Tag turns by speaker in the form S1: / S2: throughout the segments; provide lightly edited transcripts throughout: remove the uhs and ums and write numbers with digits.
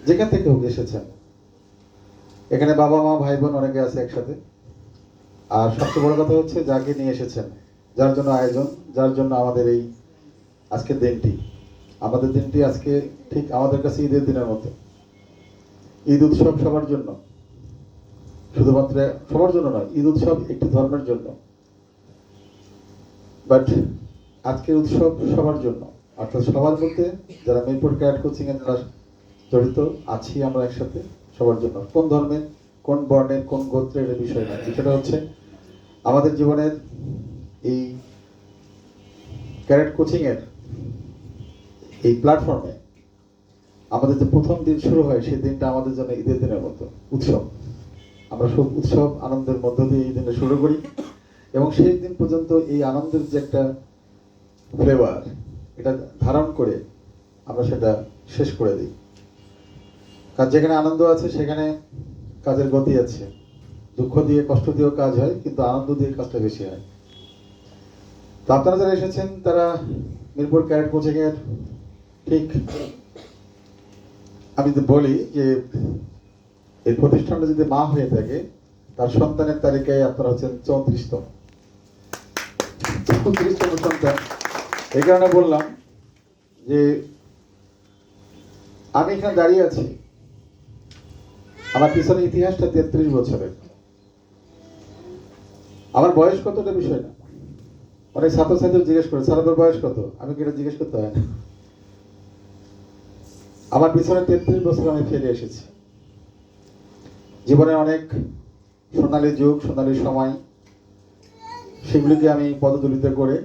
S1: যেখান থেকে হোক এসেছেন। এখানে বাবা মা ভাই বোন অনেকে আছে একসাথে। আর সবচেয়ে বড় কথা হচ্ছে যাকে নিয়ে এসেছেন, যার জন্য আয়োজন, যার জন্য আমাদের এই আজকের দিনটি। আমাদের দিনটি আজকে ঠিক আমাদের কাছে ঈদের দিনের মতো। ঈদ উৎসব সবার জন্য, শুধুমাত্র সবার জন্য নয়, ঈদ উৎসব একটি ধর্মের জন্য, বাট আজকের উৎসব সবার জন্য। অর্থাৎ সবার মধ্যে যারা মিরপুর ক্যাডেট কোচিং এর যারা জড়িত আছি আমরা একসাথে, সবার জন্য। কোন ধর্মের, কোন বর্ণের, কোন গোত্রের এটা বিষয় না। বিষয়টা হচ্ছে আমাদের জীবনের এই ক্যাডেট কোচিং এর এই প্ল্যাটফর্মে আমাদের যে প্রথম দিন শুরু হয়, সেই দিনটা আমাদের জন্য ঈদের দিনের মতো উৎসব। আমরা সব উৎসব আনন্দের মধ্য দিয়ে এই দিনে শুরু করি এবং শেষ দিন পর্যন্ত এই আনন্দের যে একটা ফ্লেভার, এটা ধারণ করে আমরা সেটা শেষ করে দিই। কাজ যেখানে আনন্দ আছে সেখানে কাজের গতি আছে। দুঃখ দিয়ে কষ্ট দিয়েও কাজ হয়, কিন্তু আনন্দ দিয়ে কাজটা বেশি হয়। তো আপনারা যারা এসেছেন তারা মিরপুর ক্যাডেট কোচিং এর ঠিক, আমি যদি বলি যে এই প্রতিষ্ঠানটা যদি মা হয়ে থাকে, তার সন্তানের তালিকায় আপনারা হচ্ছেন 34তম সন্তান। এই কারণে বললাম যে আমি এখানে দাঁড়িয়ে আছি, আমার পিছনে ইতিহাসটা 33 বছরের। আমার বয়স কতটা বিষয় না। অনেক ছাত্রছাত্রী জিজ্ঞেস করে, স্যার আপনার বয়স কত? আমি কি এটা জিজ্ঞেস করতে হয় না? আমার পিছনে 33 বছর আমি ফেলে এসেছি। জীবনে অনেক সোনালী যুগ, সোনালী সময়, সেগুলিকে আমি পদদলিত করে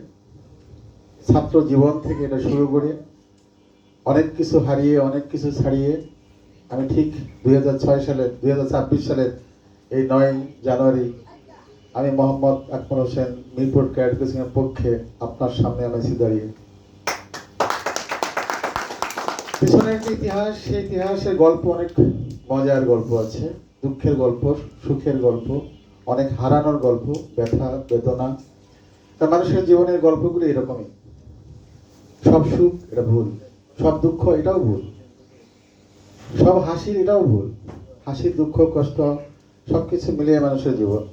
S1: ছাত্র জীবন থেকে এটা শুরু করে অনেক কিছু হারিয়ে, অনেক কিছু ছাড়িয়ে আমি ঠিক 2026 সালের এই 9 জানুয়ারি আমি মোহাম্মদ আকমল হোসেন মিরপুর ক্যাডেট কোচিং এর পক্ষে আপনার সামনে আমি দাঁড়িয়ে। পিছনের যে ইতিহাস, সেই ইতিহাসের গল্প অনেক মজার গল্প আছে, দুঃখের গল্প, সুখের গল্প, অনেক হারানোর গল্প, ব্যথা বেদনা। তা মানুষের জীবনের গল্পগুলো এরকমই। সব সুখ এটা ভুল, সব দুঃখ এটাও ভুল, সব হাসির এটাও ভুল। হাসির, দুঃখ, কষ্ট সবকিছু মিলিয়ে মানুষের জীবন।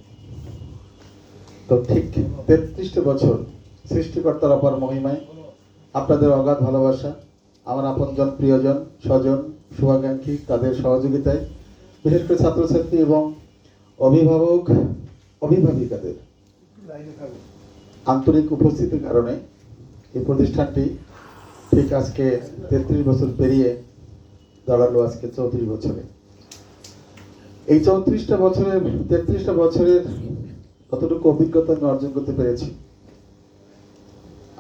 S1: তো ঠিক 33টা বছর সৃষ্টিকর্তার অপার মহিমায়, আপনাদের অগাধ ভালোবাসা, আমার আপনজন, প্রিয়জন, স্বজন, শুভাকাঙ্ক্ষী, তাদের সহযোগিতায়, বিশেষ করে ছাত্রছাত্রী এবং অভিভাবক অভিভাবিকাদের আন্তরিক উপস্থিতির কারণে এই প্রতিষ্ঠানটি ঠিক আজকে 33 বছর পেরিয়ে দাঁড়ালো আজকে 34 বছরে। এই 33টা বছরের কতটুকু অভিজ্ঞতা আমি অর্জন করতে পেরেছি।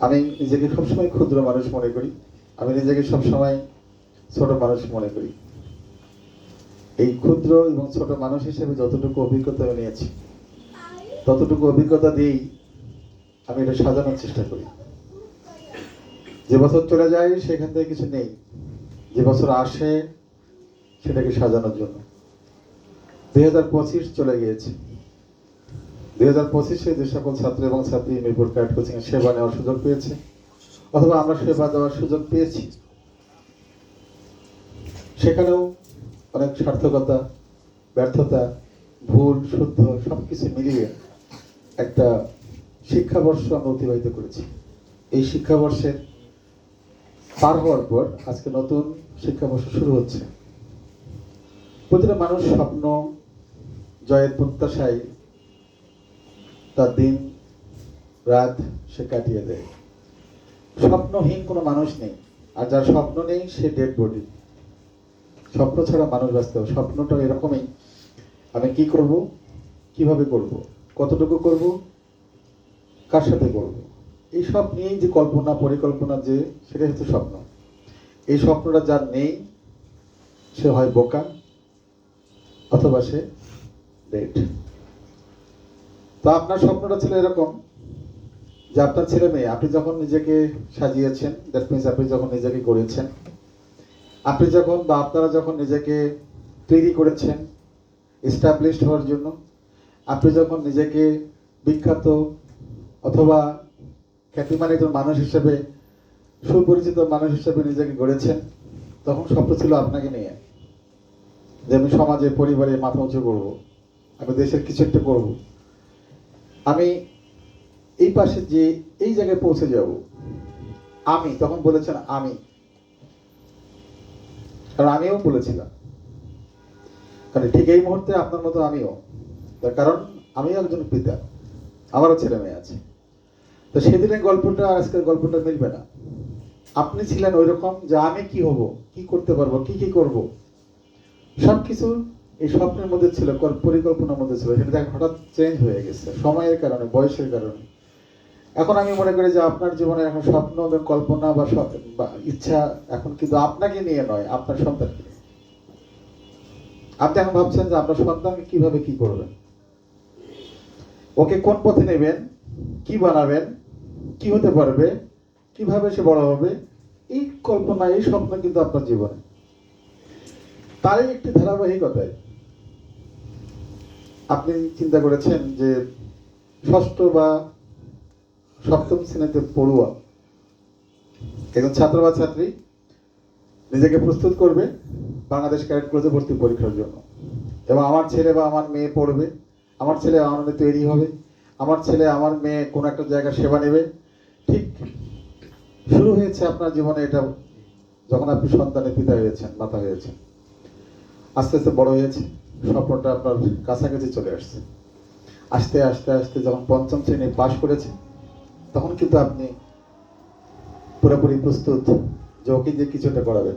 S1: আমি নিজেকে সবসময় ক্ষুদ্র মানুষ মনে করি, আমি নিজেকে সবসময় ছোট মানুষ মনে করি। এই ক্ষুদ্র এবং ছোট মানুষ হিসেবে যতটুকু অভিজ্ঞতা আমি নিয়েছি, ততটুকু অভিজ্ঞতা দিয়েই আমি এটা সাজানোর চেষ্টা করি। যে বছর চলে যায় সেখান থেকে কিছু নেই, যে বছর আসে সেটাকে সাজানোর জন্য। 2025 চলে গিয়েছে। 2025-এ যে সকল ছাত্র এবং ছাত্রী মিরপুর ক্যাডেট কোচিং এর সেবা নেওয়ার সুযোগ পেয়েছে, অথবা আমরা সেবা দেওয়ার সুযোগ পেয়েছি, সেখানেও অনেক সার্থকতা, ব্যর্থতা, ভুল শুদ্ধ সবকিছু মিলিয়ে একটা শিক্ষাবর্ষ আমরা অতিবাহিত করেছি। এই শিক্ষাবর্ষের পার হওয়ার পর আজকে নতুন শিক্ষাবর্ষ শুরু হচ্ছে। প্রতিটা মানুষ স্বপ্ন জয়ের প্রত্যাশায় তার দিন রাত সে কাটিয়ে দেয়। স্বপ্নহীন কোনো মানুষ নেই, আর যার স্বপ্ন নেই সে ডেড বডি। স্বপ্ন ছাড়া মানুষ বাঁচতে হবে। স্বপ্নটা এরকমই, আমি কি করব, কিভাবে করব, কতটুকু করব, কার সাথে করব, এই সব নিয়েই যে কল্পনা পরিকল্পনা, যে সেটাই হচ্ছে স্বপ্ন। এই স্বপ্নটা যার নেই সে হয় বোকা অথবা সে ডেড। তো আপনার স্বপ্নটা ছিল এরকম যে আপনার ছেলে মেয়ে, আপনি যখন নিজেকে সাজিয়েছেন, দ্যাট মিনস আপনি যখন নিজেকে গড়েছেন, আপনি যখন বা আপনারা যখন নিজেকে তৈরি করেছেন এস্টাবলিশড হওয়ার জন্য, আপনি যখন নিজেকে বিখ্যাত অথবা খ্যাতিমান একজন মানুষ হিসেবে, সুপরিচিত মানুষ হিসেবে নিজেকে গড়েছেন, তখন স্বপ্ন ছিল আপনাকে নিয়ে। যে আমি সমাজে পরিবারে মাথা উঁচু করবো, আমি দেশের কিছু একটা করবো, আমি এই পাশে যে এই জায়গায় পৌঁছে যাব। আমি তখন বলেছেন আমি, কারণ আমিও বলেছিলাম, কারণ ঠিক এই মুহূর্তে আপনার মতো আমিও, তার কারণ আমিও একজন পিতা, আমারও ছেলে মেয়ে আছে। তো সেদিনের গল্পটা আজকের গল্পটা মিলবে না। আপনি ছিলেন ওই রকম যে আমি কি হব, কি করতে পারবো, কি কি করব, সবকিছু এই স্বপ্নের মধ্যে ছিল, পরিকল্পনার মধ্যে ছিল, সেটা এখন হঠাৎ চেঞ্জ হয়ে গেছে সময়ের কারণে, বয়সের কারণে। এখন আমি মনে করি যে আপনার জীবনে এখন স্বপ্ন এবং কল্পনা বা ইচ্ছা এখন কিন্তু আপনাকে নিয়ে নয়, আপনার সন্তানকে নিয়ে। আপনি এখন ভাবছেন যে আপনার সন্তানকে কিভাবে কি করবেন, ওকে কোন পথে নেবেন, কি বানাবেন, কি হতে পারবে, কিভাবে সে বড় হবে, এই কল্পনা এই স্বপ্ন কিন্তু আপনার জীবনে। তারই একটি ধারাবাহিকতায় আপনি চিন্তা করেছেন যে ষষ্ঠ বা সপ্তম শ্রেণীতে পড়ুয়া একজন ছাত্র বা ছাত্রী নিজেকে প্রস্তুত করবে বাংলাদেশ ক্যাডেট কলেজে ভর্তি পরীক্ষার জন্য, এবং আমার ছেলে বা আমার মেয়ে পড়বে, আমার ছেলে আমার মেয়ে তৈরি হবে, আমার ছেলে আমার মেয়ে কোনো একটা জায়গায় সেবা নেবে। ঠিক শুরু হয়েছে আপনার জীবনে এটা যখন আপনি সন্তানের পিতা হয়েছেন, মাতা হয়েছেন। আস্তে আস্তে বড় হয়েছে, স্বপ্নটা আপনার কাছাকাছি চলে আসছে। আস্তে আস্তে আস্তে যখন পঞ্চম শ্রেণী পাশ করেছে, তখন কিন্তু আপনি পুরোপুরি প্রস্তুত যে ওকে যে কিছুটা করাবেন।